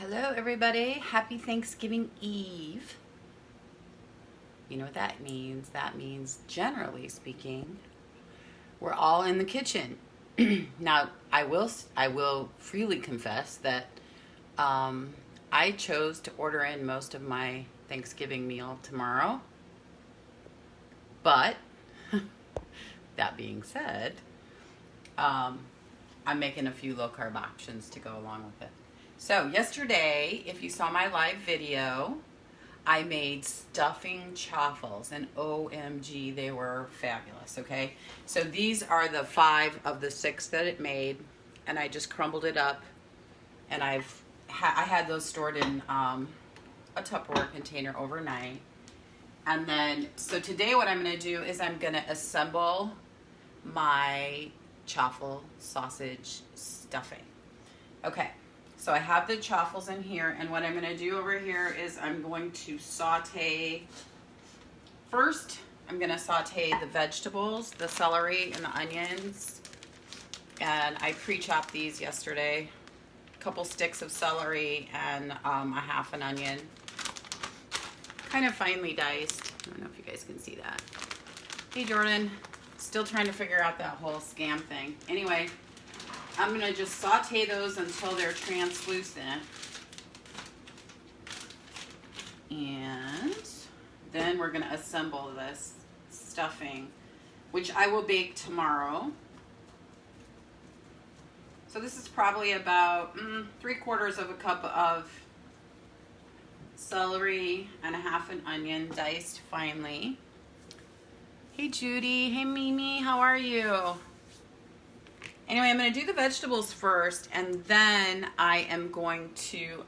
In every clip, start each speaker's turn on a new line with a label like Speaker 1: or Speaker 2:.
Speaker 1: Hello, everybody. Happy Thanksgiving Eve. You know what that means? That means, generally speaking, we're all in the kitchen. Now, I will freely confess that I chose to order in most of my Thanksgiving meal tomorrow. But that being said, I'm making a few low carb options to go along with it. So yesterday, if you saw my live video, I made stuffing chaffles, and OMG, they were fabulous, okay? So these are the 5 of the 6 that it made, and I just crumbled it up, and I had those stored in a Tupperware container overnight. And then, so today what I'm going to do is I'm going to assemble my chaffle sausage stuffing. Okay. So I have the chaffles in here, and what I'm going to do over here is I'm going to saute. First, I'm going to saute the vegetables, the celery and the onions. And I pre-chopped these yesterday. A couple sticks of celery and a half an onion. Kind of finely diced. I don't know if you guys can see that. Hey, Jordan. Still trying to figure out that whole scam thing. Anyway, I'm going to just saute those until they're translucent. And then we're going to assemble this stuffing, which I will bake tomorrow. So this is probably about 3/4 of a cup of celery and a half an onion diced finely. Hey Judy, hey Mimi, how are you? Anyway, I'm going to do the vegetables first, and then I am going to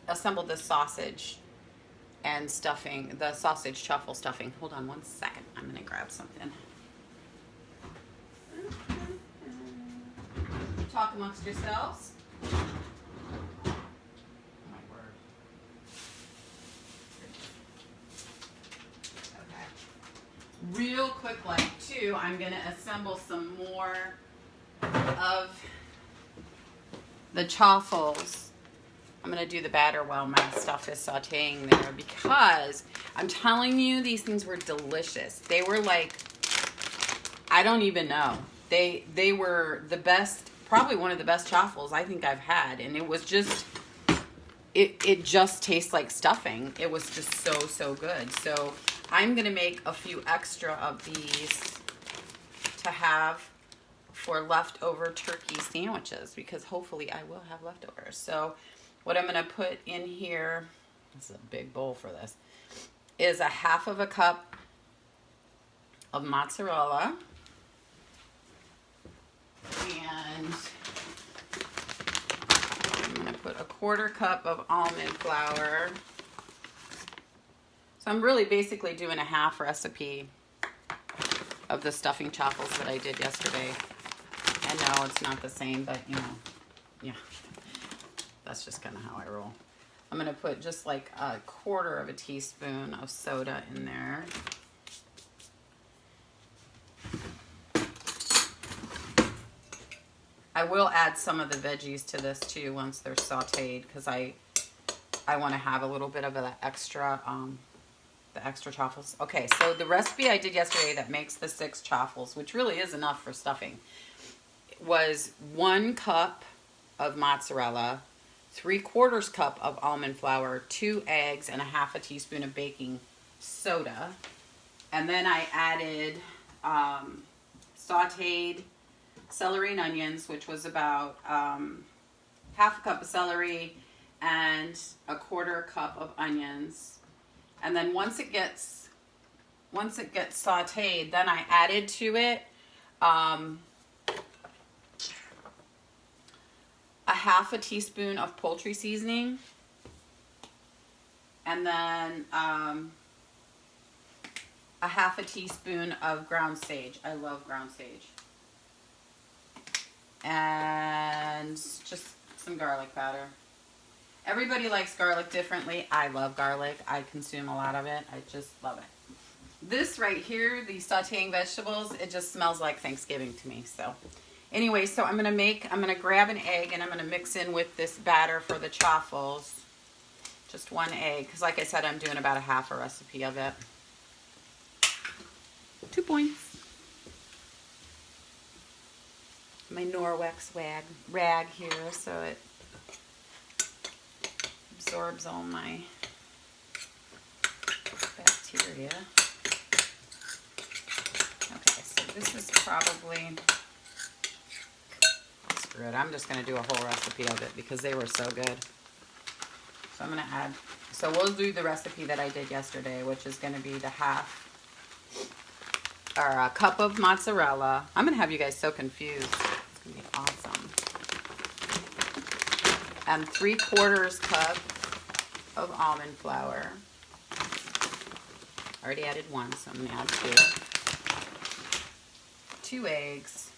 Speaker 1: assemble the sausage and stuffing, the sausage chaffle stuffing. Hold on one second. I'm going to grab something. Talk amongst yourselves. Real quick, like too, I'm going to assemble some more of the chaffles. I'm going to do the batter while my stuff is sauteing there, because I'm telling you, these things were delicious. They were like, I don't even know. They were the best, probably one of the best chaffles I think I've had, and it was just, it just tastes like stuffing. It was just so good. So I'm going to make a few extra of these to have for leftover turkey sandwiches, because hopefully I will have leftovers. So what I'm going to put in here, this is a big bowl for this, is a half of a cup of mozzarella. And I'm going to put a 1/4 cup of almond flour. So I'm really basically doing a half recipe of the stuffing chaffles that I did yesterday. And no, it's not the same, but you know, yeah, that's just kind of how I roll. I'm going to put just like a 1/4 of a teaspoon of soda in there. I will add some of the veggies to this too once they're sauteed, because I want to have a little bit of the extra chaffles. Okay, so the recipe I did yesterday that makes the 6 chaffles, which really is enough for stuffing, was 1 cup of mozzarella, 3/4 cup of almond flour, 2 eggs, and a half a teaspoon of baking soda. And then I added sauteed celery and onions, which was about half a cup of celery and a 1/4 cup of onions. And then once it gets sauteed, then I added to it a half a teaspoon of poultry seasoning, and then a half a teaspoon of ground sage. I love ground sage. And just some garlic powder. Everybody likes garlic differently. I love garlic. I consume a lot of it. I just love it. This right here, the sauteing vegetables, it just smells like Thanksgiving to me. So Anyway, so I'm gonna grab an egg and I'm gonna mix in with this batter for the chaffles. Just one egg, because like I said, I'm doing about a half a recipe of it. 2 points. My Norwex rag here, so it absorbs all my bacteria. Okay, so this is probably, screw it, I'm just going to do a whole recipe of it because they were so good. So I'm going to add, so we'll do the recipe that I did yesterday, which is going to be the a cup of mozzarella. I'm going to have you guys so confused. It's going to be awesome. And 3/4 cup of almond flour. I already added 1, so I'm going to add 2. 2 eggs.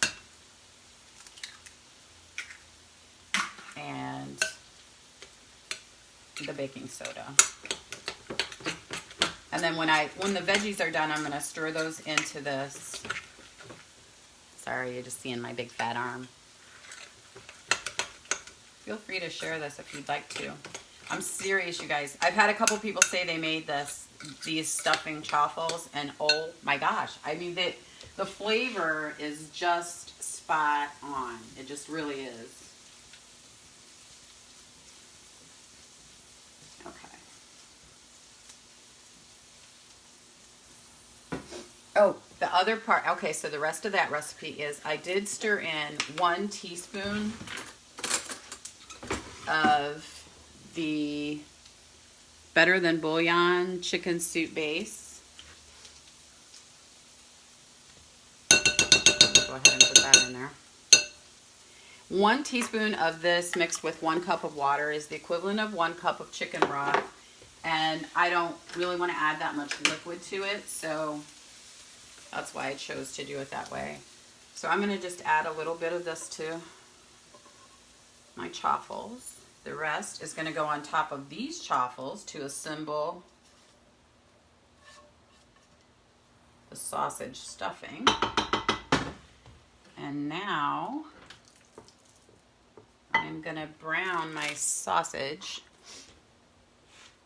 Speaker 1: And the baking soda. And then when the veggies are done, I'm going to stir those into this. Sorry, you're just seeing my big fat arm. Feel free to share this if you'd like to. I'm serious, you guys. I've had a couple people say they made these stuffing chaffles, and oh my gosh. I mean, the flavor is just spot on. It just really is. Okay. Oh, the other part, okay, so the rest of that recipe is I did stir in 1 teaspoon of the Better Than Bouillon chicken soup base. Go ahead and put that in there. 1 teaspoon of this mixed with 1 cup of water is the equivalent of 1 cup of chicken broth. And I don't really want to add that much liquid to it, so that's why I chose to do it that way. So I'm going to just add a little bit of this to my chaffles. The rest is going to go on top of these chaffles to assemble the sausage stuffing. And now I'm going to brown my sausage.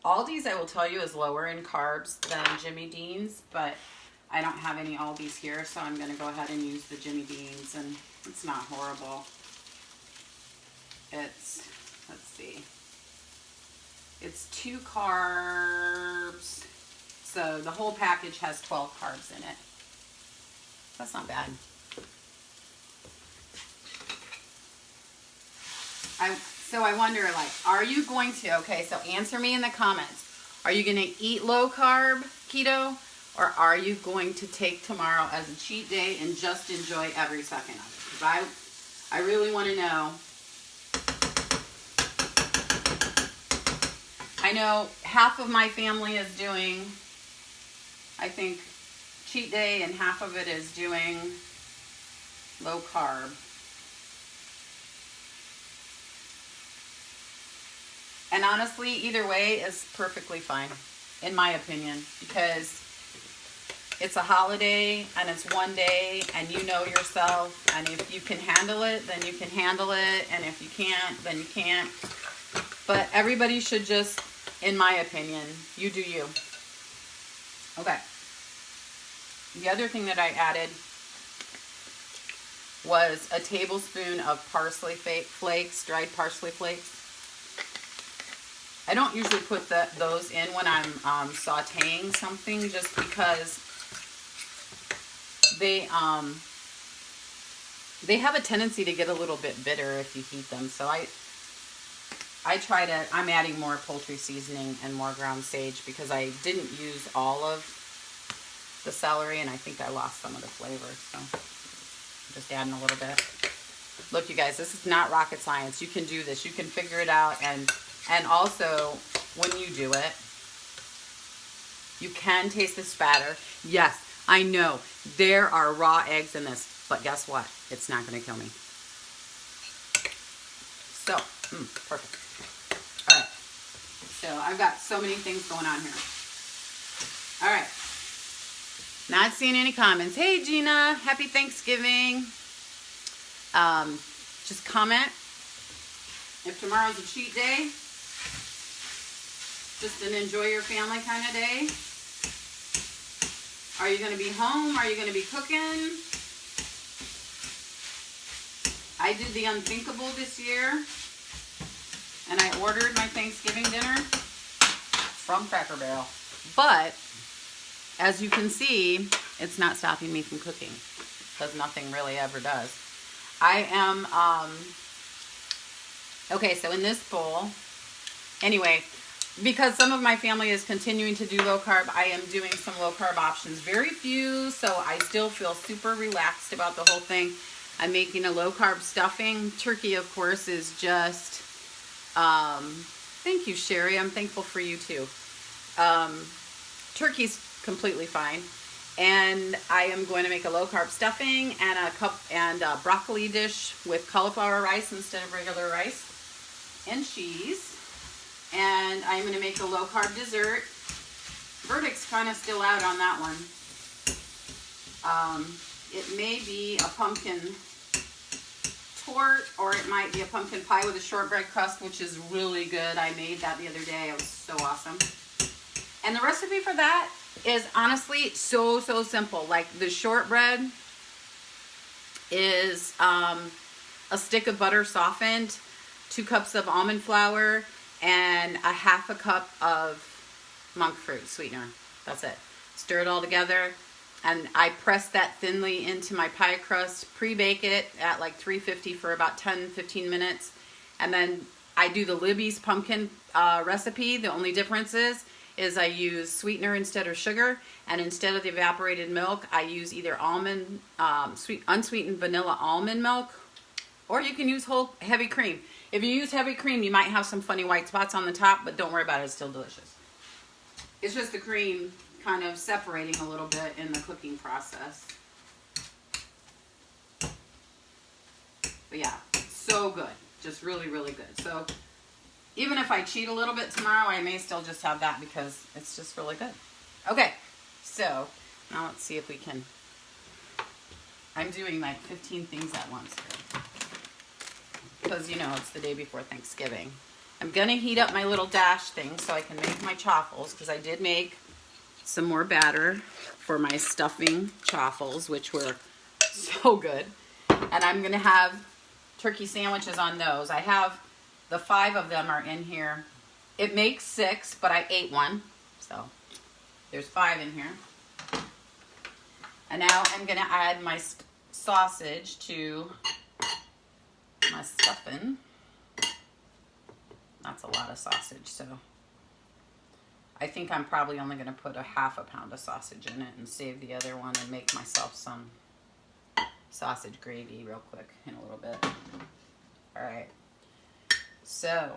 Speaker 1: Aldi's, I will tell you, is lower in carbs than Jimmy Dean's, but I don't have any Aldi's here, so I'm going to go ahead and use the Jimmy Dean's, and it's not horrible. It's, let's see, it's 2 carbs, so the whole package has 12 carbs in it. That's not bad. So I wonder, like, are you going to, okay, so answer me in the comments. Are you going to eat low carb keto, or are you going to take tomorrow as a cheat day and just enjoy every second of it? Because I really want to know. I know half of my family is doing, I think, cheat day, and half of it is doing low carb. And honestly, either way is perfectly fine, in my opinion, because it's a holiday and it's one day and you know yourself, and if you can handle it, then you can handle it, and if you can't, then you can't. But everybody should just, in my opinion, you do you. Okay. The other thing that I added was a tablespoon of parsley flakes, dried parsley flakes. I don't usually put those in when I'm sauteing something, just because they have a tendency to get a little bit bitter if you heat them. So I'm adding more poultry seasoning and more ground sage because I didn't use all of the celery, and I think I lost some of the flavor. So I'm just adding a little bit. Look, you guys, this is not rocket science. You can do this. You can figure it out, and also, when you do it, you can taste the spatter. Yes, I know there are raw eggs in this, but guess what? It's not going to kill me. So, perfect. All right. So, I've got so many things going on here. All right. Not seeing any comments. Hey, Gina. Happy Thanksgiving. Just comment if tomorrow's a cheat day, just an enjoy your family kind of day. Are you going to be home? Are you going to be cooking? I did the unthinkable this year, and I ordered my Thanksgiving dinner from Cracker Barrel. But as you can see, it's not stopping me from cooking, because nothing really ever does. I am, okay, so in this bowl, anyway, because some of my family is continuing to do low carb, I am doing some low carb options. Very few, so I still feel super relaxed about the whole thing. I'm making a low carb stuffing. Turkey, of course, is just, thank you, Sherry. I'm thankful for you too. Turkey's completely fine. And I am going to make a low carb stuffing and a broccoli dish with cauliflower rice instead of regular rice and cheese. And I'm going to make a low carb dessert. Verdict's kind of still out on that one. It may be a pumpkin tort, or it might be a pumpkin pie with a shortbread crust, which is really good. I made that the other day. It was so awesome. And the recipe for that is honestly so simple. Like, the shortbread is a stick of butter softened, 2 cups of almond flour, and a half a cup of monk fruit sweetener. That's it. Stir it all together, and I press that thinly into my pie crust, pre-bake it at like 350 for about 10-15 minutes, and then I do the Libby's pumpkin recipe. The only difference is I use sweetener instead of sugar, and instead of the evaporated milk, I use either almond, unsweetened vanilla almond milk, or you can use whole heavy cream. If you use heavy cream, you might have some funny white spots on the top, but don't worry about it, it's still delicious. It's just the cream kind of separating a little bit in the cooking process. But yeah, so good. Just really good. So even if I cheat a little bit tomorrow, I may still just have that because it's just really good. Okay, so now let's see if we can, I'm doing like 15 things at once here, because, you know, it's the day before Thanksgiving. I'm going to heat up my little dash thing so I can make my chaffles, because I did make some more batter for my stuffing chaffles, which were so good. And I'm going to have turkey sandwiches on those. I have the 5 of them are in here. It makes 6, but I ate one, so there's 5 in here. And now I'm going to add my sausage to my stuffing. That's a lot of sausage, so I think I'm probably only going to put a ½ pound of sausage in it and save the other one and make myself some sausage gravy real quick in a little bit. All right. So,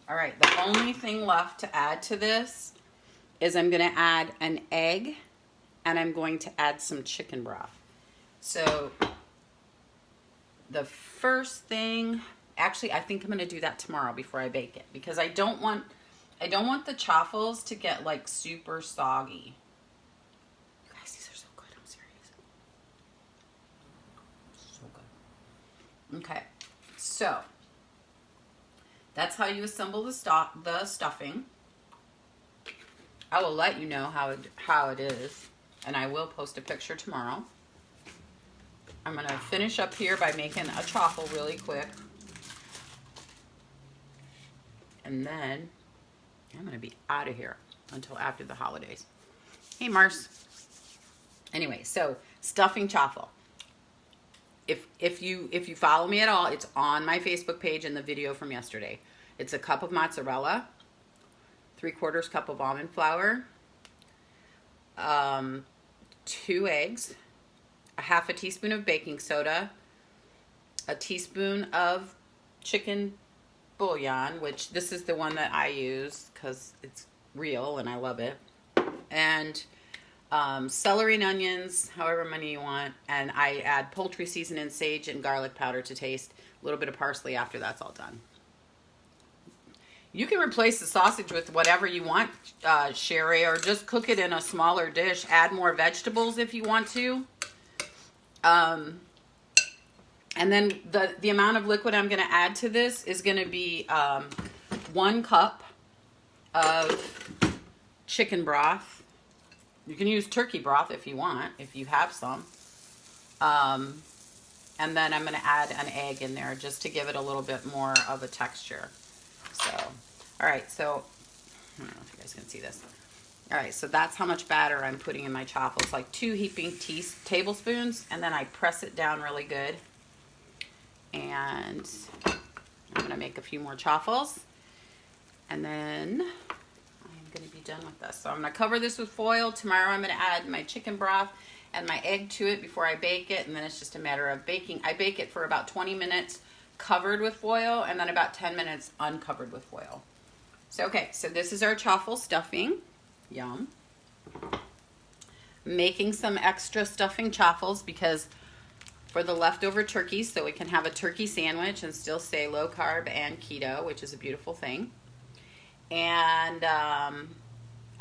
Speaker 1: all right, the only thing left to add to this is I'm going to add an egg, and I'm going to add some chicken broth. So the first thing, actually, I think I'm going to do that tomorrow before I bake it, because I don't want the chaffles to get like super soggy. You guys, these are so good. I'm serious. So good. Okay, so that's how you assemble the stuffing. I will let you know how it is, and I will post a picture tomorrow. I'm going to finish up here by making a chaffle really quick. And then I'm going to be out of here until after the holidays. Hey, Mars. Anyway, so stuffing chaffle. If you follow me at all, it's on my Facebook page in the video from yesterday. It's a cup of mozzarella, 3/4 cup of almond flour, 2 eggs, a ½ teaspoon of baking soda, a teaspoon of chicken bouillon, which this is the one that I use because it's real and I love it, and celery and onions, however many you want, and I add poultry seasoning, sage, and garlic powder to taste, a little bit of parsley after that's all done. You can replace the sausage with whatever you want, Sherry, or just cook it in a smaller dish. Add more vegetables if you want to. And then the amount of liquid I'm going to add to this is going to be 1 cup of chicken broth. You can use turkey broth if you want, if you have some. And then I'm going to add an egg in there just to give it a little bit more of a texture. So, all right, so I don't know if you guys can see this. All right, so that's how much batter I'm putting in my chaffles, like 2 heaping tablespoons, and then I press it down really good. And I'm gonna make a few more chaffles, and then I'm gonna be done with this. So I'm gonna cover this with foil. Tomorrow I'm gonna add my chicken broth and my egg to it before I bake it, and then it's just a matter of baking. I bake it for about 20 minutes covered with foil, and then about 10 minutes uncovered with foil. So, okay, so this is our chaffle stuffing. Yum. Making some extra stuffing chaffles because for the leftover turkey, so we can have a turkey sandwich and still say low carb and keto, which is a beautiful thing. And I'll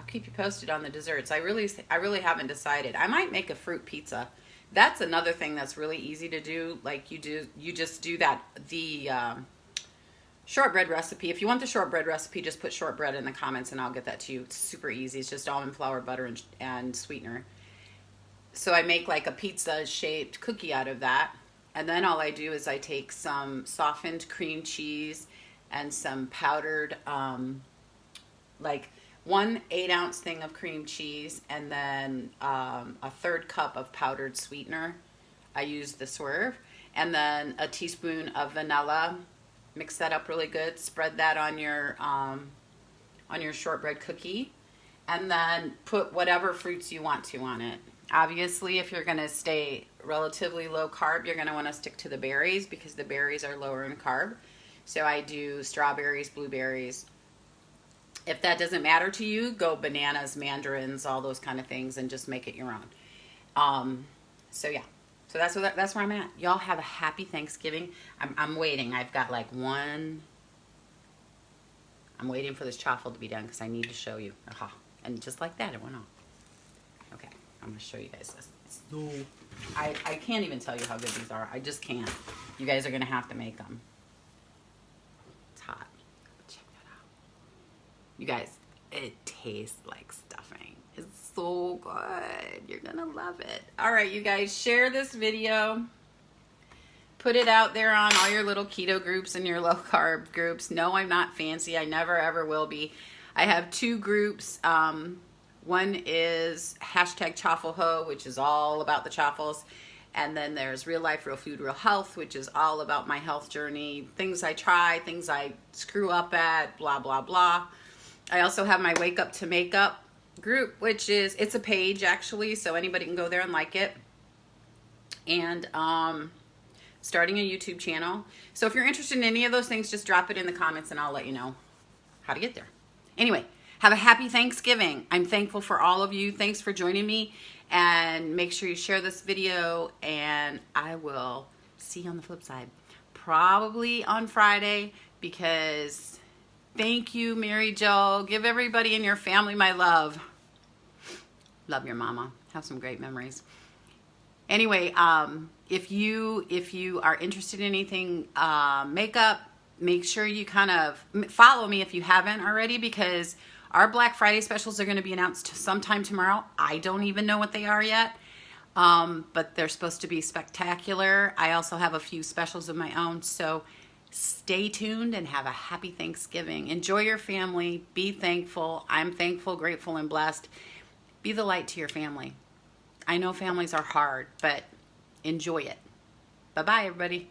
Speaker 1: keep you posted on the desserts. I really haven't decided. I might make a fruit pizza. That's another thing that's really easy to do. Like you just do that, the shortbread recipe. If you want the shortbread recipe, just put shortbread in the comments and I'll get that to you. It's super easy. It's just almond flour, butter, and sweetener. So I make like a pizza shaped cookie out of that. And then all I do is I take some softened cream cheese and some powdered, like 1 8-ounce thing of cream cheese, and then a 1/3 cup of powdered sweetener. I use the Swerve, and then a teaspoon of vanilla. Mix that up really good. Spread that on your shortbread cookie, and then put whatever fruits you want to on it. Obviously, if you're going to stay relatively low carb, you're going to want to stick to the berries because the berries are lower in carb. So I do strawberries, blueberries. If that doesn't matter to you, go bananas, mandarins, all those kind of things, and just make it your own. So yeah, so that's where I'm at. Y'all have a happy Thanksgiving. I'm waiting. I've got like one. I'm waiting for this chaffle to be done because I need to show you. Aha. And just like that, it went off. Okay, I'm going to show you guys this. So, I can't even tell you how good these are. I just can't. You guys are going to have to make them. It's hot. Check that out. You guys, it tastes like stuffing. It's so good. You're going to love it. All right, you guys, share this video. Put it out there on all your little keto groups and your low carb groups. No, I'm not fancy. I never ever will be. I have 2 groups. One is #ChaffleHo, which is all about the chaffles. And then there's Real Life, Real Food, Real Health, which is all about my health journey. Things I try, things I screw up at, blah, blah, blah. I also have my Wake Up to Makeup group, which is, it's a page actually, so anybody can go there and like it. And starting a YouTube channel. So if you're interested in any of those things, just drop it in the comments and I'll let you know how to get there. Anyway, have a happy Thanksgiving. I'm thankful for all of you. Thanks for joining me. And make sure you share this video. And I will see you on the flip side. Probably on Friday because thank you, Mary Jo. Give everybody in your family my love. Love your mama. Have some great memories. Anyway, if you are interested in anything makeup, make sure you kind of follow me if you haven't already, because our Black Friday specials are going to be announced sometime tomorrow. I don't even know what they are yet, but they're supposed to be spectacular. I also have a few specials of my own, so stay tuned and have a happy Thanksgiving. Enjoy your family. Be thankful. I'm thankful, grateful, and blessed. Be the light to your family. I know families are hard, but enjoy it. Bye-bye, everybody.